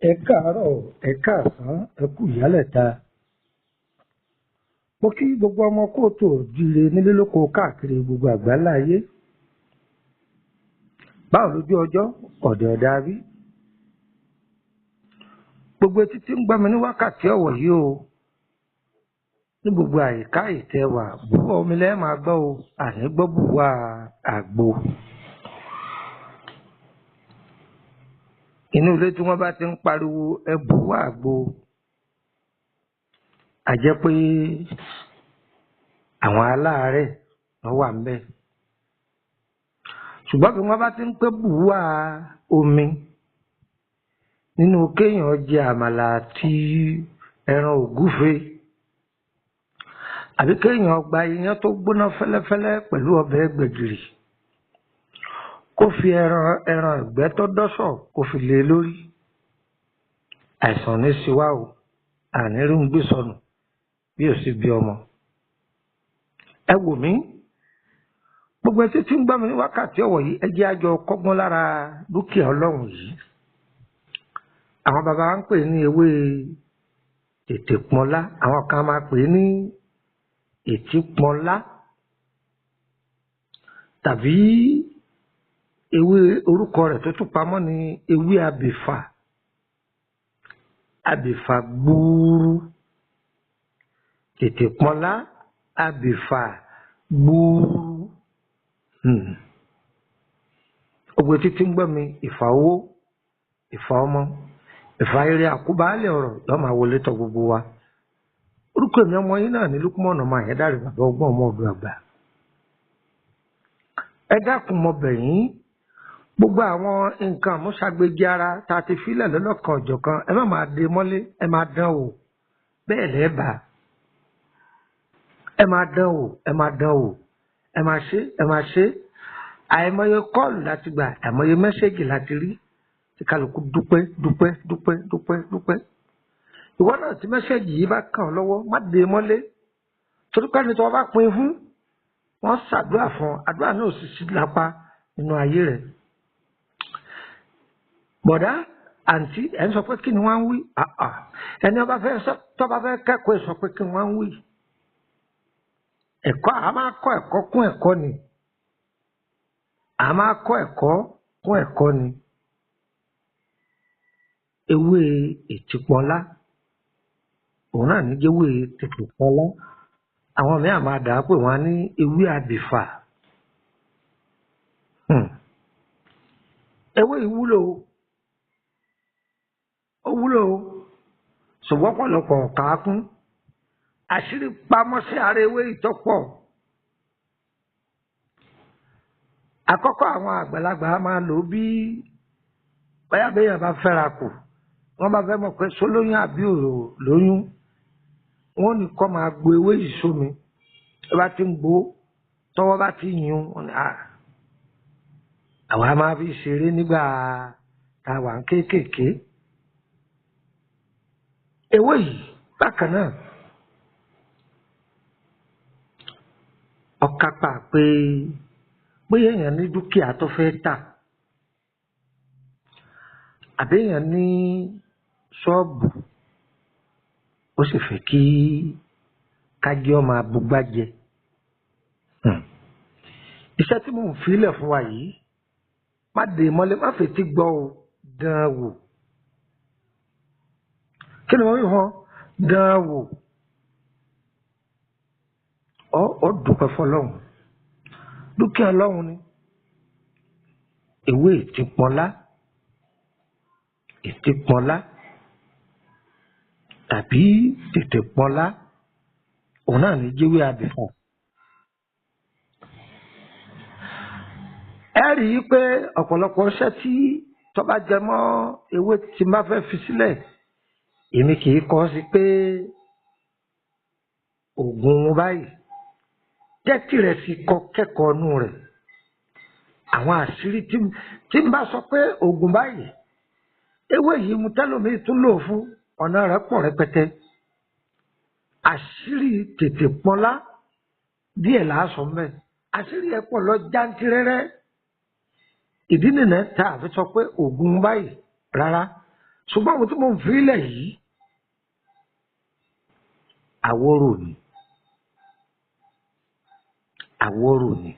Ẹ káàárọ̀, ẹ káàsán, ẹ kú ìyálẹ̀ta. Mo kí gbogbo ọmọ kóòtù òjíire nílé lóko káàkiri gbogbo àgbáńlá ayé. Báwo lójú ọjọ́ ọ̀dẹ̀ ọ̀dà rí? Gbogbo etí tí ń gbọ́ mi ní wákàtí ọ̀wọ̀ yìí o. Ní gbogbo àyíká ìtẹ́wà, bùwá omi lẹ́ẹ̀ máa gbọ́ o, àní gbọ́ bùwá àgbo. Inú ilé tí wọ́n bá ti ń pariwo ẹ bùwá àgbo, a jẹ́ pé àwọn aláàárẹ̀ wọ́n wà ńbẹ̀. Ṣùgbọ́n bí wọ́n bá ti ń pé bùwá omi nínú kéèyàn jẹ àmàlà àti ẹran ògúfe, àbí kéèyàn gba iyán tó gbóná fẹ́lẹ́fẹ́lẹ́ pẹ̀lú ọbẹ̀ gbẹ̀gìrì, kó fi ẹran ìgbẹ́ tó dọ́sọ̀ kó fi lé lórí. Àìsàn ní síwá o, àní rí ń gbé sọnù bí ò sí bí ọmọ. Ẹ wò mí, gbogbo ẹtí tí ń gbọ́ mi ní wákàtí ọ̀wọ̀ yìí, ẹ jẹ́ a jọ kọ́gbọ́n lára dúkìá Ọlọ́run yìí. Àwọn bàbá wa ń pè ní ewé ètè pọnlá, àwọn kan máa pè ní ètí pọnlá, tàbí ewé orúkọ rẹ̀ tó tún pamọ́ ní ewé abìfà, abìfà gbúúrú, ètè pọnlá, abìfà gbúúrú. Gbogbo títí ń gbọ́ mi, ìfà owó, ìfà ọmọ, ìfà eré àkúbálẹ̀ ọ̀rọ̀ yóò máa wọlé tọ̀ gbogbo wa. Orúkọ èmi ọmọ yín náà ní Lúkúmọ̀nù ọmọ Àyẹ́dàrí bàbá ọgbọ́n ọmọ ọdún àgbà. Ẹ dákun mo bẹ̀ yín, gbogbo àwọn nǹkan àmúṣagbèjì ara tá a ti fílẹ̀ lọ́lọ́kan ọ̀jọ̀kan, ẹ má máa dé mọ́lé, ẹ máa dán wò, bẹ́ẹ̀ lẹ́ẹ̀bà. Ẹ máa dán wò, ẹ máa dán wò, ẹ máa ṣe, ẹ máa ṣe. Àìmọye kọ́ọ̀lù láti gbà, àìmọye mẹ́sẹ̀gì láti rí, tí kálukú dúpẹ́ dúpẹ́ dúpẹ́ dúpẹ́ dúpẹ́. Ìwọ náà tí mẹ́sẹ̀gì yìí bá kàn ọ́ lọ́wọ́, má dé mọ́lé, torí pé ẹni tí wọ́n bá pín fún, wọ́n ṣàdúrà fún ọ, àdúrà náà sì sí lápá nínú ayé rẹ̀. Bọ̀dá, àǹtí, ẹ̀ ń sọ pé kí ni wọ́n ń wí? Ẹni tó bá fẹ́ kẹ́kọ̀ọ́ ẹ̀ sọ pé kí ni wọ́n ń wí? Ẹ̀kọ́, a máa kọ́ ẹ̀kọ́ kún ẹ̀kọ́ ni. A máa kọ́ ẹ̀kọ́ kún ẹ̀kọ́ ni. Ewé ètìpọ́nlá, òun náà ní jẹ́wé ètìpọ́nlá. Àwọn mìíràn máa dà á pé wọ́n á ní ewé abìfà. Ewé ìwúlò, ó wúlò, ṣùgbọ́n pọ̀lọpọ̀ ọ̀kà kún. Àṣírí pamọ́ sí ara ewé ìtọ́pọ̀. Àkọ́kọ́ àwọn àgbàlagbà máa lò bí bóyá béèyàn bá fẹ́ra kù, wọ́n bá fẹ́ mọ̀ pé sólóyún àbí òrò lóyún, wọ́n ní kó máa gbo ewé yìí sómi. Tó bá ti ń gbó, tọ́wọ́ bá ti yún, wọ́n ní àwa máa fi ṣeré nígbà tá a wà ń kéékèèké. Ewé yìí bákan náà, ọ̀kápá pé bóyá èèyàn ní dúkìá tó fẹ́ tà, àbí èèyàn ní ṣọ́ọ̀bù, ó sì fẹ́ kí kájí ọmọ abúgbájẹ. Iṣẹ́ tí mò ń filẹ̀ fún wa yìí, má dé mọ́lé, má fetí gbọ́ o, dán wò. Kí ni wọ́n wí hàn? Dán wò. Ọ dúpẹ́ fọlọ́hun. Dúkìá Ọlọ́run ni. Ewé ètìpọ́nlá, ètìpọ́nlá tàbí tètèpọ́nlá, òun náà ní jẹ́wé abìfà. Ẹ rí i pé ọ̀pọ̀lọpọ̀ iṣẹ́ tí tó bá jẹ mọ́ ewé tí n bá fẹ́ fi sílẹ̀, èmi kì í kọ́ sí pé Ògùn báyìí tẹ́tí rẹ̀ sì kọ kẹ́kọ̀ọ́ nù rẹ̀ àwọn àṣírí tí n bá sọ pé Ògùn báyìí ewé yìí mu tẹ́lómi tún lò fún ọ̀nà rẹ̀ pọ̀ rẹpẹtẹ àṣírí tètè pọ́nlá díẹ̀ làásọ̀ mẹ́ àṣírí ẹ̀ pọ̀ lọ jántìrẹ́rẹ́ ìdí nìyẹn tá a fi sọ pé Ògùn báyìí rárá ṣùgbọ́n àwọn tí mo ń fi ilẹ̀ yìí Aworo ni Aworo ni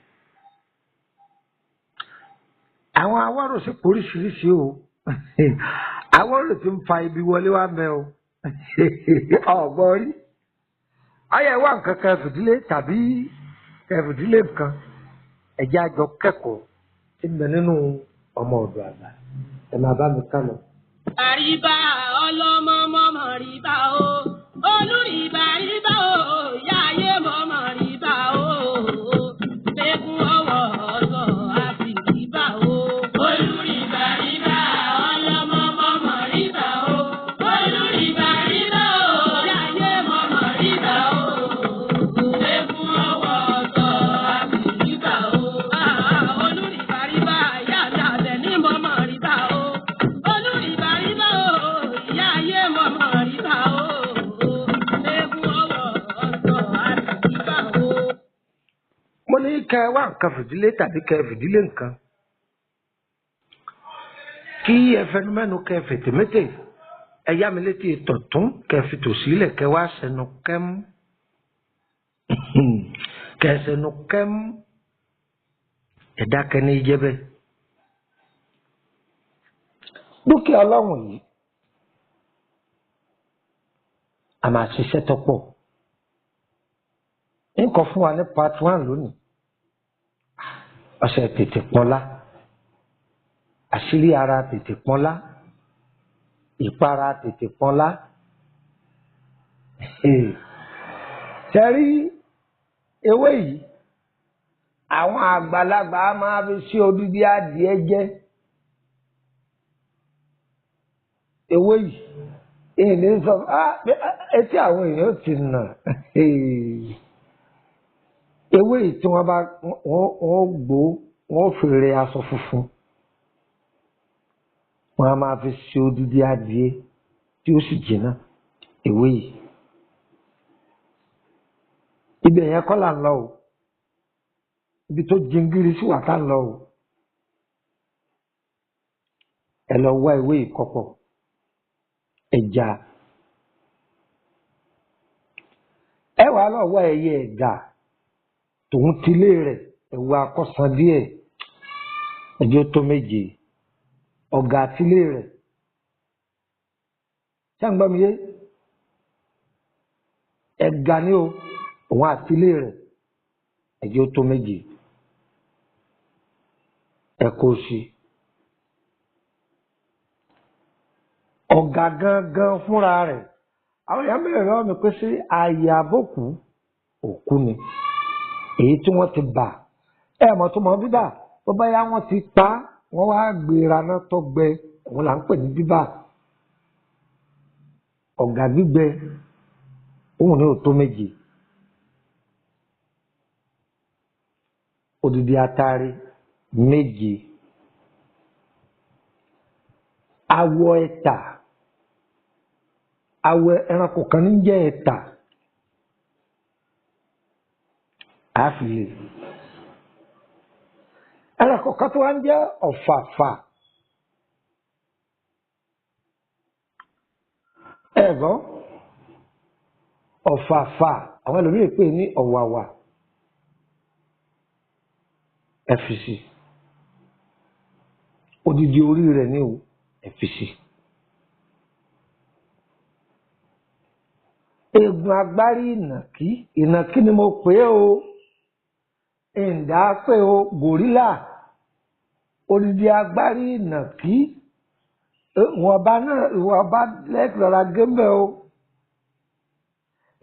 àwọn Aworo sì poríṣiríṣi o Aworo ti ń fa ibi wọlé wá mẹ́ o ọ̀gbọ́n rí ayé wà nǹkan kan fìdílé tàbí kẹfìdílé nǹkan ẹ̀jẹ̀ àjọ kẹ́kọ̀ọ́ tí ń bẹ nínú ọmọ ọ̀dọ̀ àgbà ẹ máa bá mi kálọ. Àríbá ọlọ́mọ mọ́mọ́ ríbá o, olùrìbá ríbá o, ìyá ayé mọ́mọ́ ríbá o, eégún ọwọ́ ọ̀sọ̀ àfi ríbá o. Olùrìbá ríbá ọlọ́mọ mọ́mọ́ ríbá o, olùrìbá ríbá o, ìyá ayé mọ́mọ́ ríbá o, eégún ọwọ́ ọ̀sọ̀ àfi ríbá o. Olùrìbá ríbá ìyá àti àtẹ̀ ní mọ́mọ́ ríbá o. Mo ní kẹ́ wá nǹkan fìdílé tàbí kẹ́ fìdílé nǹkan kí ẹ fẹnu mẹ́nu kẹ́ fètèmétè ẹ yá mi létí tọ̀tún kẹ́ fi tòsílẹ̀ kẹ́ wá sẹnu kẹ́mú kẹ́ sẹnu kẹ́mú ẹ̀dá kẹ́ni jẹ́bẹ̀. Dúkìá Ọlọ́run yìí a máa ṣiṣẹ́ tó pọ̀ nǹkan fún wa ní part 1 lónìí ọṣẹ tètè pọ́nlá àṣírí ara tètè pọ́nlá ìpara tètè pọ́nlá ṣe rí ewé yìí àwọn àgbàlagbà máa fi sí odidi adìẹ jẹ ewé yìí èyí ní sọ etí àwọn èèyàn ti nà ewé yìí tí wọ́n bá wọ́n gbó wọ́n fèrè aṣọ funfun wọ́n á máa fi ṣe odidi adìẹ tí ó sì jìnnà ewé yìí ibẹ̀ yẹn kọ́ là ń lọ o ibi tó jingiri sí wà tá ń lọ o ẹ lọ wá ewé yìí kọ́pọ̀ ẹja ẹ wàá lọ wá ẹyẹ ẹja tòun tilé rẹ̀ ẹwà akọsàn díẹ̀ ẹjọ́ tó méje ọ̀gá tilé rẹ̀ ṣàǹgbọ́n mi yé ẹ̀gà ni o òun àtilé rẹ̀ ẹjọ́ tó méje ẹ̀kọ́ sí ọ̀gá gangan fúnra rẹ̀ àwọn èèyàn bẹ̀rẹ̀ lọ́wọ́ mi pé sí ààyè àbòkù òkú ni èyí tí wọ́n ti bà mọ̀ tó mọ̀ bíbà tó bá yá wọ́n ti pa wọ́n wá gbéra náà tó gbẹ òun là ń pè ní bíbà ọ̀gá gbígbẹ òun ní òtó méje odidi atare méje awọ ẹ̀tà awọ ẹranko kan ní jẹ́ ẹ̀tà àfìlè ẹranko kan tó wá ń jẹ́ ọ̀fàfà ẹ̀gbọ́n ọ̀fàfà àwọn ẹlòmíì pè ní ọ̀wàwà ẹ̀fìsì odidi orí rẹ̀ ní ẹ̀fìsì eegun agbárí ìnàkí ni mo pè é o ìǹdà pé o gòrílà odidi agbárí ìnàkí ìwọ̀n bá lẹ́kìlọ́ra gẹ́mbẹ́ o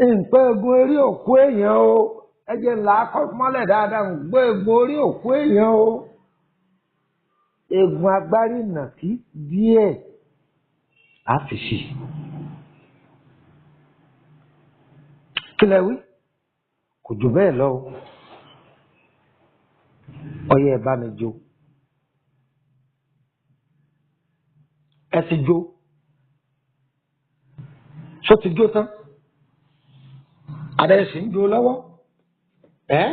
ìǹpẹ́ egun orí òkú èèyàn o ẹjẹ ńlá mọ́lẹ̀ dáadáa ń gbọ́ egun orí òkú èèyàn o egun agbárí ìnàkí díẹ̀ àfìsì kílẹ̀ wí kò jù bẹ́ẹ̀ lọ ọyẹ ẹ bá mi jó ẹ ti jó ṣó ti jó tán adé sì ń jó lọ́wọ́ ẹ́.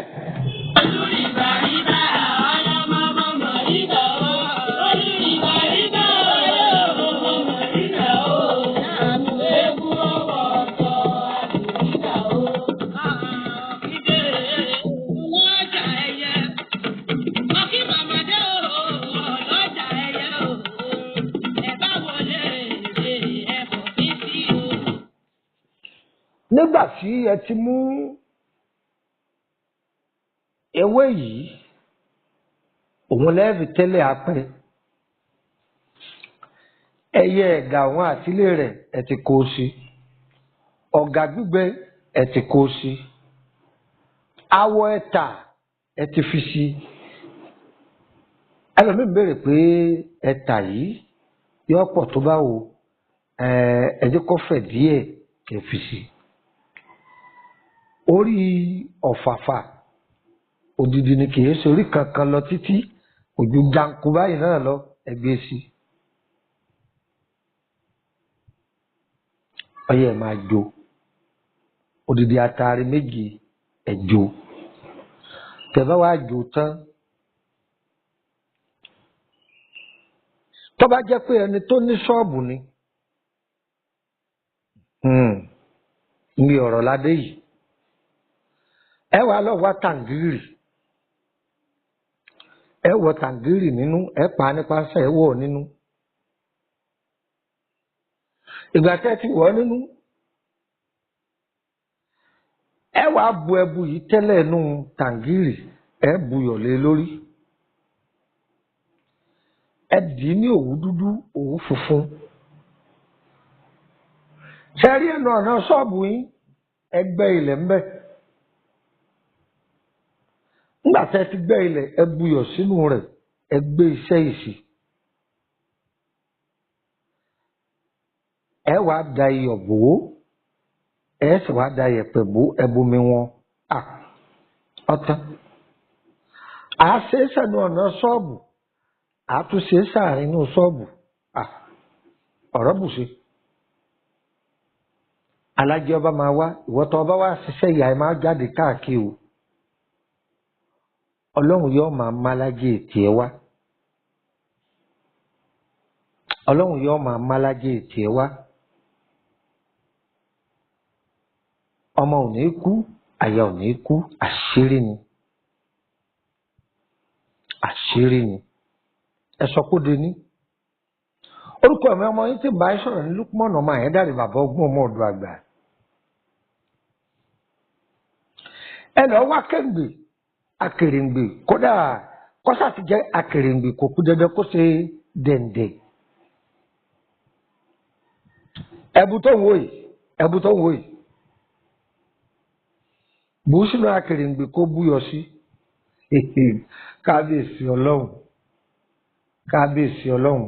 nígbà tí ẹ ti mú ewé yìí òun lẹ́ẹ̀fì tẹ́lẹ̀ apẹ́ ẹyẹ ẹ̀gà àwọn àtìlé rẹ̀ ẹ ti kó sí ọ̀gà gbígbẹ ẹ ti kó sí awọ ẹ̀tà ẹ ti fi sí ẹlòmíín béèrè pé ẹ̀tà yìí yọ pọ̀ tó bá wo ẹ jẹ́ kó fẹ̀ díẹ̀ kẹ́ fi sí orí ọ̀fàfà òdìdí ni kìí ṣe orí kankan lọ títí ojú janku báyìí náà lọ ẹgbẹ́ sí ọyẹ máa jó òdìdí atari méjì ẹjọ tẹ̀bá wá jó tán tó bá jẹ́ pé ẹni tó ní ṣọ́ọ̀bù ni ní ọ̀rọ̀ ládé yìí ẹ wàá lọ wá tàǹgìrì ẹ wọ tàǹgìrì nínú ẹ pa nípasẹ̀ ẹ wọ̀ nínú ìgbà tẹ́ ti wọ̀ nínú ẹ wàá bu ẹbu yìí tẹ́lẹ̀ nù tàǹgìrì ẹ buyọ̀ lé lórí ẹ dì í ní òwú dúdú òwú funfun ṣe rí ẹnu ọ̀nà ṣọ́ọ̀bù yín ẹ gbẹ́ ilẹ̀ ńbẹ̀. nígbà tí ẹ ti gbẹ́ ilẹ̀ ẹ buyọ̀ sínú rẹ̀ ẹ gbé iṣẹ́ ìsì ẹ wàá da iyọ̀ bò ó ẹ sì wàá da yẹ̀pẹ̀ bò ó ẹ bomi wọn ọtán àṣẹ sẹ́nu ọ̀nà ṣọ́ọ̀bù àtúnṣe sáàrin inú ṣọ́ọ̀bù ọ̀rọ̀ bùṣe alájẹ ọba máa wá ìwọ́tọ̀ ọba wá ṣiṣẹ́ ìyá ẹ máa jáde káàkiri o. Ọlọ́run yóò máa málájé tiẹ̀ wá Ọlọ́run yóò máa málájé tiẹ̀ wá ọmọ ò ní kú àyà ò ní kú àṣírí ni ẹ sọ kó de ní orúkọ mi ọmọ yín tí bá ẹ sọ̀rọ̀ ní Lukman ọmọ àyẹ́dàrí bàbá ọgbọ́n ọmọ ọ̀dọ̀ àgbà ẹ lọ wá kẹ́ǹgbè akèrèǹgbè kódà kọ́sà ti jẹ́ akèrèǹgbè kò kú dandan kó ṣe dẹ̀ǹdẹ̀ ẹbu tó ń wò yìí bù sínú akèrèǹgbè kó búyọ sí kábíyèsí ọlọ́run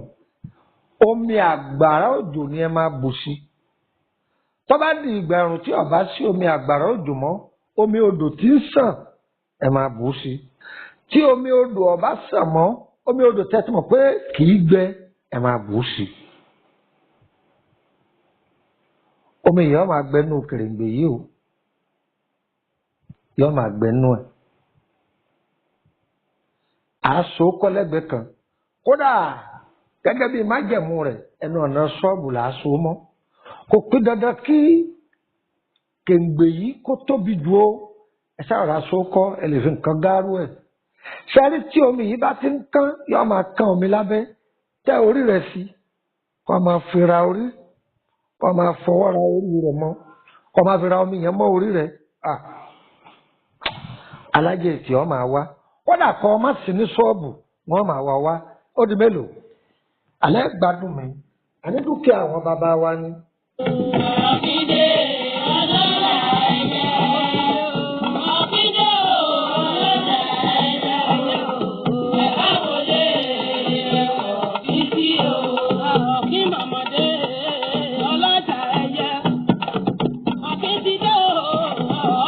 omi àgbàrá òjò ni ẹ máa bù sí tó bá di ìgbà ẹ̀rùn tí ó bá sí omi àgbàrá òjò mọ́ omi odò tí ń sàn ẹ máa bù sí tí omi odò ọba sàn mọ́ omi odò tẹ́tí mọ̀ pé kì í gbẹ ẹ máa bù sí omi yìí ó máa gbẹnú kèrèǹgbè yìí o yóò máa gbẹnú ẹ àásó kọ́lẹ́gbẹ̀ẹ́ kan kódà gẹ́gẹ́ bí májẹ̀mú rẹ̀ ẹnu ọ̀nà ṣọ́ọ̀bù làásó mọ́ kò pín dandan kí kèǹgbè yìí kó tóbi ju ó ẹ ṣàrà sókọ ẹ lè fi nǹkan gáárù ẹ ṣẹ́rí tí omi yìí bá ti ń kán yóò máa kán omi lábẹ́ tẹ orí rẹ̀ sí kó máa fi ra orí kó máa fọwọ́ ra orí rẹ̀ mọ́ kó máa fi ra omi yẹn mọ́ orí rẹ̀ alájẹ tí ọ máa wá kódà kó má sí ní ṣọ́ọ̀bù wọ́n máa wá ó di mélòó alẹ́ gbádùn mi àní dúkìá àwọn bàbá wa ni.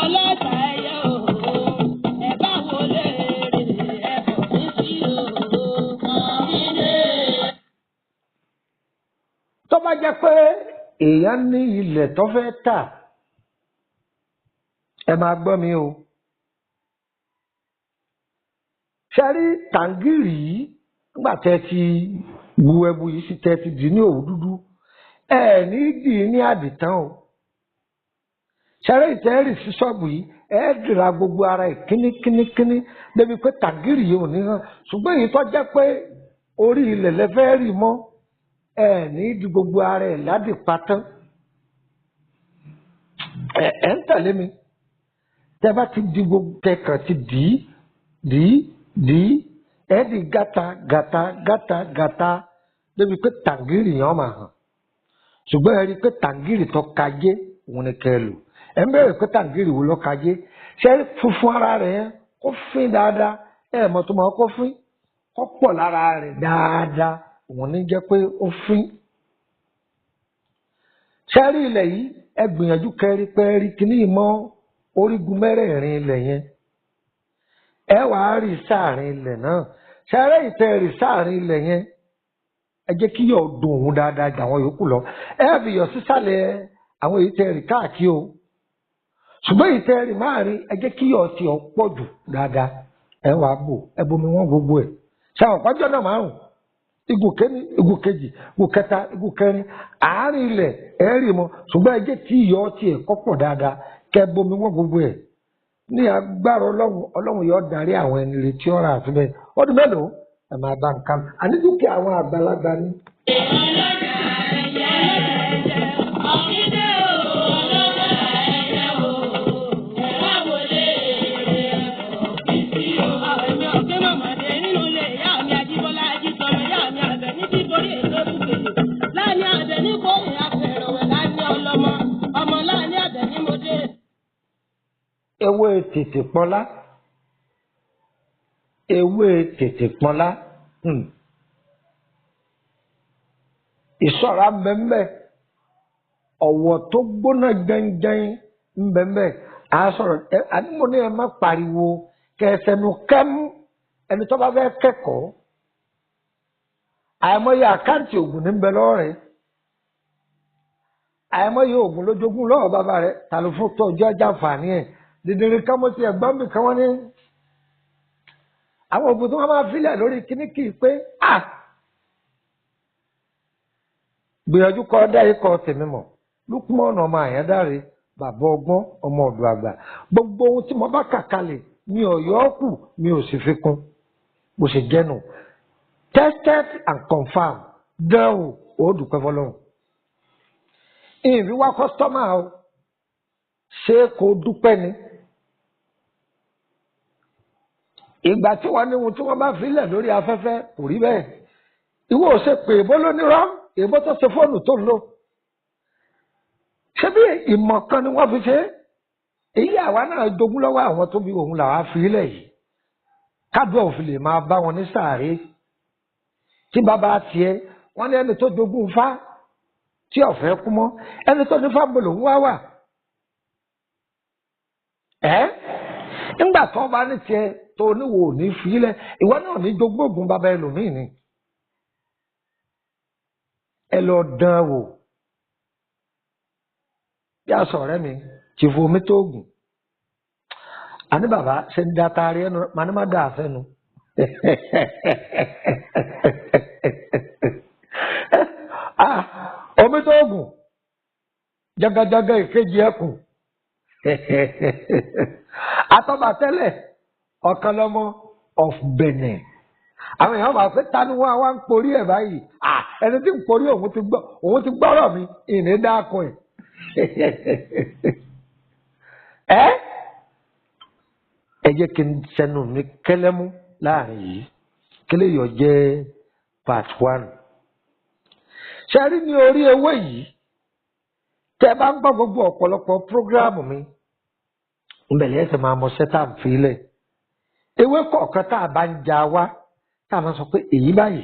Ọlọ́jà ẹyẹ o. jẹ́ pé èèyàn ní ilẹ̀ tó fẹ́ tà ẹ máa gbọ́ mi o ṣe rí tàǹgìrì yìí nígbà tẹ́ ti bu ẹbu yìí sí tẹ́ ti dì ní òwú dúdú ẹ ní dì í ní àdìtán o ṣe rí ìtẹ́rì sí ṣọ́ọ̀bù yìí ẹ dìra gbogbo ara ẹ̀ kínníkínníkínní débi pé tàǹgìrì yìí ò ní hàn ṣùgbọ́n èyí tó jẹ́ pé orí ilẹ̀ lẹ́fẹ́ rì mọ́ ẹ ní di gbogbo ara ẹ̀ ládìpátán ẹ ń tẹ̀lé mi tẹ́ bá ti di gbogbo tẹkàn ti dì í ẹ di gàtà débi pé tàǹgìrì yẹn máa hàn ṣùgbọ́n ẹ rí i pé tàǹgìrì tó kajé òun ni kẹ́ ẹ lò ẹ ń bẹ̀rẹ̀ pé tàǹgìrì wo ló kajé ṣé funfun ara rẹ̀ yẹn kó fín dáadáa ẹ mọ̀ tó máa kó fín kó pọ̀ lára rẹ̀ dáadáa òun ní jẹ́ pé ó fín ṣé rí ilẹ̀ yìí ẹ gbìyànjú kẹ́rí kíní mọ́ orígun mẹ́rẹ̀ẹ̀rin ilẹ̀ yẹn ẹ wàá rí sáàrin ilẹ̀ náà ṣẹ́rẹ́ ìtẹ́ rí sáàrin ilẹ̀ yẹn ẹ jẹ́ kí yọ̀ dùn òun dáadáa jà àwọn yòókù lọ ẹ fi yọ̀ sísàlẹ̀ àwọn èyí tẹ́ rí káàkiri o ṣùgbọ́n èyí tẹ́ rí máàrin ẹ jẹ́ kí yọ̀ ti ọ̀ pọ̀ jù dáadáa ẹ wàá bò ẹ bomi wọn gbogbo ẹ̀ ṣe àwọn pàjọ́ náà márùn igun kéní igun kejì igun kẹta igun kẹrin àárín ilẹ̀ ẹ rí mọ́ ṣùgbọ́n ẹ jẹ́ kí yọ̀ ti ẹ̀ kọ́ pọ̀ dáadáa kẹ bomi wọn gbogbo ẹ̀ ní agbára ọlọ́run yóò darí àwọn ẹni retí ọ̀rọ̀ àti bẹ́ẹ̀ ọdún mélòó ẹ máa bá nǹkan àní dúkìá àwọn àgbàlagbà ní. ewé tètè pọnlá ìṣọ́ra mbẹ́mbẹ́ ọ̀wọ̀ tó gbóná jẹ́njẹ́n mbẹ́mbẹ́ àásọ̀rọ̀ àdúgbò ní ẹ má pariwo kẹsẹ̀nu kẹ́m ẹni tó bá fẹ́ kẹ́kọ̀ọ́ àìmọye àkáǹtì ògùn ní bẹ lọ́wọ́ rẹ̀ àìmọye ògùn lójoogun lọ́wọ́ bàbá rẹ̀ tàló fún tó ọjọ́ ajá fàní ẹ̀ dìdìrín kan mo ti ẹ̀gbọ́n mi kan wọ́n ní àwọn ògùn tó wọ́n máa filẹ̀ lórí kíní kì í pé gbìyànjú kọ́ dá ikọ̀ tèmi mọ̀ Lukman ọmọ àyàndáre bàbá ọgbọ́n ọmọ ọ̀dọ̀ àgbà gbogbo ohun tí mo bá kà kalẹ̀ mi ò yọ ọ́ kù mi ò sì fi kún bó ṣe jẹ́nu tested and confirmed dánwò ó dùpẹ́ fọlọ́run ìrìn wá kọ́sítọ́mà o ṣé kò dúpẹ́ ni ìgbà tí wọ́n ní ohun tí wọ́n bá filẹ̀ lórí afẹ́fẹ́ kò rí bẹ́ẹ̀ ìwọ ò ṣe pé èbó ló nírọ́ èbó tó ṣe fóònù tó ń lò ṣé bí ìmọ̀ kan ni wọ́n fi ṣe èyí àwa náà jogún lọ́wọ́ àwọn tó bí òun làwa fi ilẹ̀ yìí kádùá òfin lè máa bá wọn ní sàárè tí bàbá tiẹ̀ wọ́n ní ẹni tó jogún fá tí ọ̀fẹ́ kú mọ́ ẹni tó ní fábọ̀ lòún wá wà nígbà tó bá ní tiẹ̀ tó níwò ní fílẹ̀ ìwọ náà ní jogún ògùn bàbá ẹlòmíì ni ẹ lọ dán wò bí aṣọ ọ̀rẹ́ mi ti fo omi tó gùn àní bàbá ṣe ń da taari ẹnu màá ní má dà àfẹnu omi tó gùn jagajaga ìkejì ẹkùn atọ́bàtẹ́lẹ̀ ọ̀kan lọ́mọ of Benin àwọn èèyàn máa fẹ́ ta ni wọ́n wá ń porí ẹ̀ báyìí ẹni tí ń porí òun ti gbọ́rọ̀ mi ìní dákun ẹ̀ ẹ jẹ́ kí n sẹ́nu mi kẹ́lẹ́mú láàrin yìí kílẹ̀ yọ jẹ́ part 1 ṣe rí ní orí ewé yìí tẹ́ bá ń gbọ́ gbogbo ọ̀pọ̀lọpọ̀ prógráàmù mi ìbẹ̀lẹ̀ ẹ̀sẹ̀ máa mọ sẹ́tà ń filẹ̀ ewé kọ̀ọ̀kan tá a bá ń ja wá tá a máa sọ pé èyí báyìí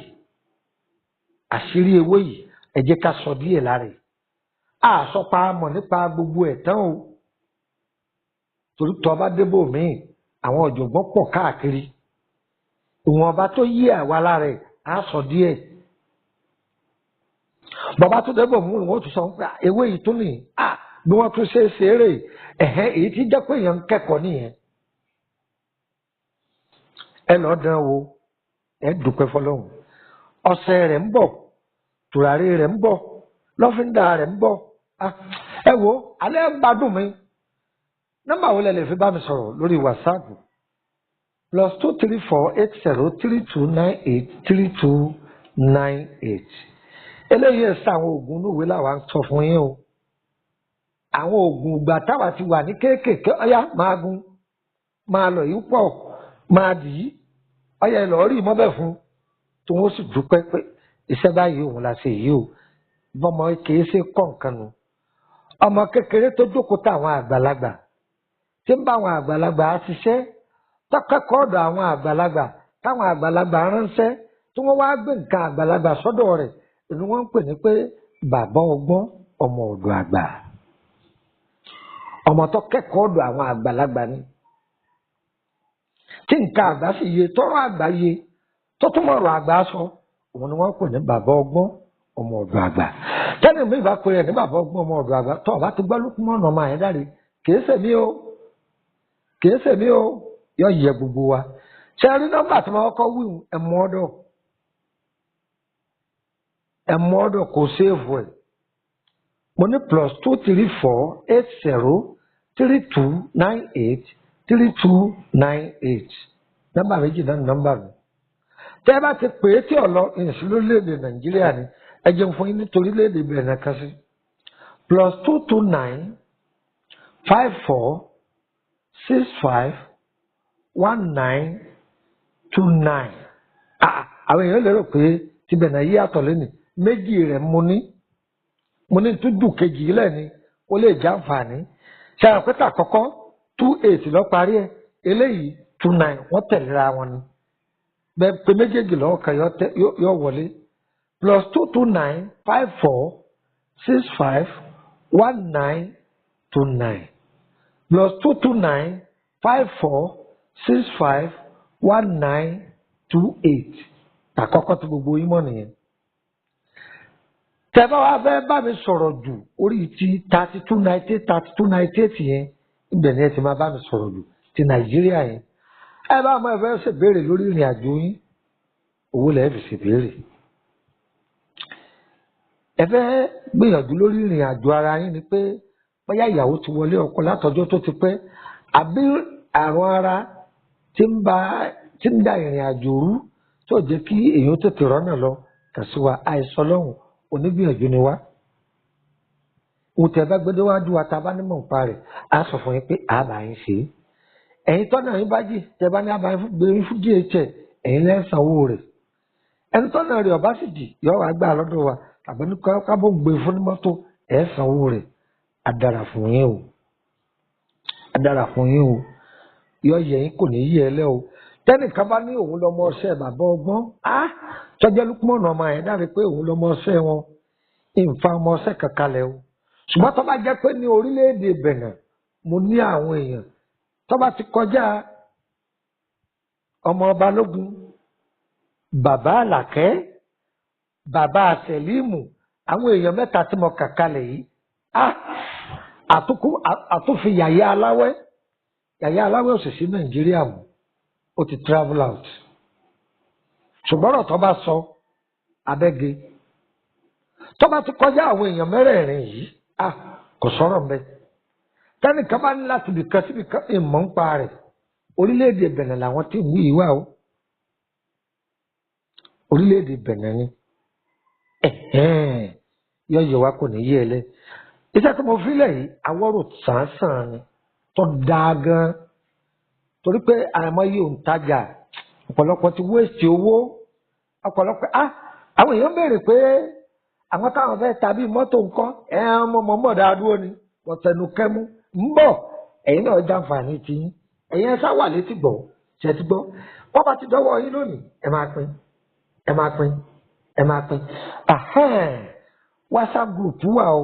àṣírí ewé yìí ẹ jẹ́ ká sọ díẹ̀ lára ẹ̀ àsọpa mọ̀ nípa gbogbo ẹ̀ tán o torí tó bá débò míì àwọn ọ̀jọ̀gbọ́n pọ̀ káàkiri ìwọ̀nba tó yí àwa lára ẹ̀ á sọ díẹ̀ bàbá tó débò mú wọn tún sọ pé ewé yìí tún nì bí wọ́n tún ṣe é ṣeré èyí tí jẹ́ pé èèyàn ń kẹ́kọ̀ọ́ nìyẹn ẹ lọ́ọ́ dán wo ẹ dúpẹ́ fọlọ́hún ọṣẹ rẹ̀ ń bọ̀ tùràrí rẹ̀ ń bọ̀ lọ́fíńdà rẹ̀ ń bọ̀ ẹ wo alẹ́ gbádùn mi nọ́mbà wo lẹ lè fi bá mi sọ̀rọ̀ lórí WhatsApp +2348032983298 eléyìí ẹ̀sẹ̀ àwọn oògùn inú ìwé làwa ń sọ fún yín o àwọn oògùn ìgbà táwa ti wà ní kéékèèké ọ̀yá máa gun máa lọ yìí pọ̀ máa dì í ọ̀yá ẹ lọ́ọ́ rí mọ́bẹ̀ fún tí wọ́n sì dúpẹ́ pé iṣẹ́ báyìí òun la ṣe yìí o bọ́mọ kìí ṣe kọ́ nǹkan nu ọmọ kékeré tó jókòó táwọn àgbàlagbà tí ń bá àwọn àgbàlagbà á ṣiṣẹ́ tọ́kẹ́kọ̀ọ́ ọ̀dọ̀ àwọn àgbàlagbà táwọn àgbàlagbà ránṣẹ́ tí wọ́n wá gbé nǹkan àgbàlagbà sọ́dọ̀ rẹ̀ ni wọ́n ń pè ní pé bàbá ọgbọ́n ọmọ ọ̀dọ̀ àgbà ọmọ tó kẹ́kọ̀ọ́ ọ̀dọ̀ àwọn àgbàlagbà ni tí nǹkan àgbà sì yé tọ́rọ̀ àgbà yé tó tún mọ̀rọ̀ àgbà sọ òun ni wọ́n ń pè ní bàbá ọgbọ́n ọmọ ọ̀dọ̀ àgbà tẹ́lẹ̀ mi ìbá pè é ní bàbá ọgbọ́n ọmọ ọ̀dọ̀ àgbà tó ọba ti gbọ́ lókùnmọ́ ọ̀nà ọmọ àyẹ̀dáre kìí ṣèmí o yọ yẹ gbogbo wa ṣe rí nọ́mbà tí wọ́n kọ́ wíwù ẹ̀mú ọ̀dọ̀ kò séèfù ẹ̀ mo ní +2348032983298 nọ́mbà méjì náà nọ́mbà mi tẹ́ ẹ bá ti pè é tí ọ̀lọ́ ìsìn lórílẹ̀‐èdè Nàìjíríà ni ẹ jẹun fún yín nítorí léèdè bẹ̀rẹ̀ náà kan sí +22954651929 àwọn èèyàn lérò pé tibẹ̀ náà yí àtọ̀ lẹ́nu méjì rẹ̀ mo ní túdù kejì lẹ́ni ó lè já àǹfààní ṣe àwọn pẹ́tà àkọ́kọ́ 28 lọ parí ẹ̀ eléyìí 29 wọ́n tẹ̀léra wọn ni bẹ́ẹ̀ pé méjèèjì lọ́wọ́ kan yọ wọlé +22954651929 +22954651928 àkọ́kọ́ tí gbogbo yín mọ̀ nìyẹn. tẹ́bá wa fẹ́ bá mi sọ̀rọ̀ jù orí ti 3298 yẹn ibẹ̀ ni ẹ ti máa bá mi sọ̀rọ̀ jù ti Nàìjíríà yẹn ẹ bá ọmọ ẹ fẹ́ ṣèbéèrè lórí ìrìn àjò yín owó lẹ́ẹ̀ fi ṣèbéèrè ẹ fẹ́ gbìyànjú lórí ìrìn àjò ara yín ni pé bóyá ìyàwó ti wọlé ọkọ látọjọ́ tó ti pẹ́ àbí àrùn ara tí ń da ìrìn àjò rú tó jẹ́ kí èèyàn tètè rọ́nà lọ kàn sí wa àìsàn lọ́hùn onígbìyànjú ni wá òun tẹ bá gbẹdẹ wájú wa tá a bá nímọ̀ nípa rẹ̀ á sọ fún yín pé àbá yín ṣe é ẹ̀yin tọ́nà yín bá jì tẹ bá ní àbá yín gbé yín fún DHL ẹ̀yin lẹ́sàn owó rẹ̀ ẹni tọ́nà rẹ̀ ọba sì jì yọ wá gbà lọ́dọ̀ wa tàbí ní kábọ̀ gbé fún ní mọ́tò ẹ̀ san owó rẹ̀ adára fún yín o yọ yẹ yín kò ní yí ẹ lẹ́ o tẹ́nìkan bá ní òun lọ́mọ ọṣẹ́ bàbá ọgbọ́n tọ́jọ́ lúkúmọ̀nà ọmọ ẹ̀ dáre pé òun lọ́mọ ọṣẹ́ wọn ìǹfà ọmọ ọṣẹ́ kankan lẹ́ o ṣùgbọ́n tó bá jẹ́ pé ní orílẹ̀-èdè Benin mo ní àwọn èèyàn tó bá ti kọjá ọmọ Balógun bàbá Àlàkẹ́ bàbá Sẹ̀límù àwọn èèyàn mẹ́ta tí mo kà kalẹ̀ yìí àtúnfi yàyà aláwẹ̀ òṣìṣẹ́ Nàìjíríà mú ó ti travel out ṣùgbọ́n ọ̀rọ̀ tó bá sọ abẹ́ge tó bá ti kọjá àwọn èèyàn mẹ́rẹ̀ẹ̀rin yìí kò sọ̀rọ̀ mbẹ́ tẹ́nìkan bá ní láti bìkan síbi kan ìmọ̀ ń pa rẹ̀ orílẹ̀-èdè Benin làwọn tí ń wí ìwà o orílẹ̀-èdè Benin ni yọ̀yọ̀ wa kò ní yé ẹ lẹ́ iṣẹ́ tí mo fi lẹ̀ yìí Aworo sàn-án ni tó dáa gan torí pé àìmọye òǹtajà ọ̀pọ̀lọpọ̀ ti wéèsì owó ọ̀pọ̀lọpọ̀ àwọn èèyàn béèrè pé àwọn táwọn fẹ́ tàbí mọ́tò nǹkan mọ̀ dáadúró ni wọ́n tẹnu kẹ́mú ń bọ̀ ẹ̀yin náà jàǹfààní ti yín ẹ̀yin ẹ sá wà létí gbọ́ ṣe ti gbọ́ wọ́n bá ti dọ́wọ́ yín lónìí ẹ máa pín WhatsApp group wà o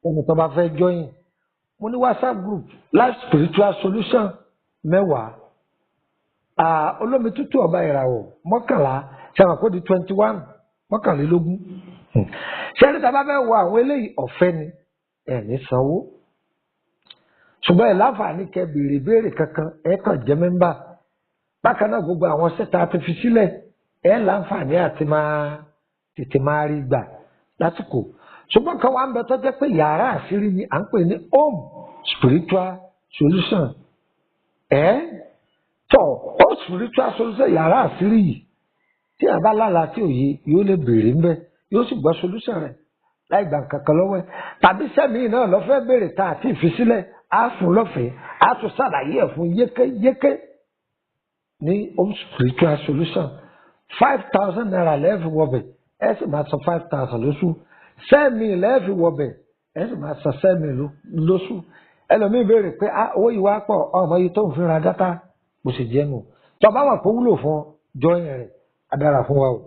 ẹni tó bá fẹ́ join mo ní WhatsApp group life spiritual solution 10 olómi tútù ọba ìràwọ̀ 11 ṣàwọn kó di 21 11 ṣé ẹni tá a bá fẹ́ wọ àwọn eléyìí ọ̀fẹ́ ni ẹ̀ ní sanwó ṣùgbọ́n ẹ̀ láǹfààní kẹ́ béèrè béèrè kankan ẹ̀ kàn jẹ́ mẹ́mbà bákan náà gbogbo àwọn sẹ́ta ti fi sílẹ̀ ẹ̀ láǹfààní àti tètè máa rí gbà lásìkò ṣùgbọ́n kan wà ń bẹ tó jẹ́ pé yàrá àṣírí ni à ń pè ní home spiritual solution home spiritual solution yàrá àṣírí yìí tí a bá lálàá tí òye yóò lè béèrè ń bẹ yóò sì gbọ́ solution rẹ̀ láì gbà kankan lọ́wọ́ ẹ̀ tàbí sẹ́mi náà lọ́ fẹ́ béèrè tá àti ìfisílẹ̀ á fún lọ́fẹ̀ẹ́ á tún ṣàlàyé ẹ̀ fún yékéyéké ní home spiritual solution 5,000 naira lẹ́ẹ̀fì wọbẹ̀ ẹ sì máa san 5,000 lóṣù sẹ́mi lẹ́ẹ̀fì wọbẹ̀ ẹ sì máa san sẹ́mi lóṣù ẹlòmíín béèrè pé owó yìí wá pọ̀ ọmọ yìí tó ń fi ra dátà bó ṣe jẹ́ nù tọ́ bá wà kó wúlò fún ọ jọyìn rẹ̀ adára fún wa o.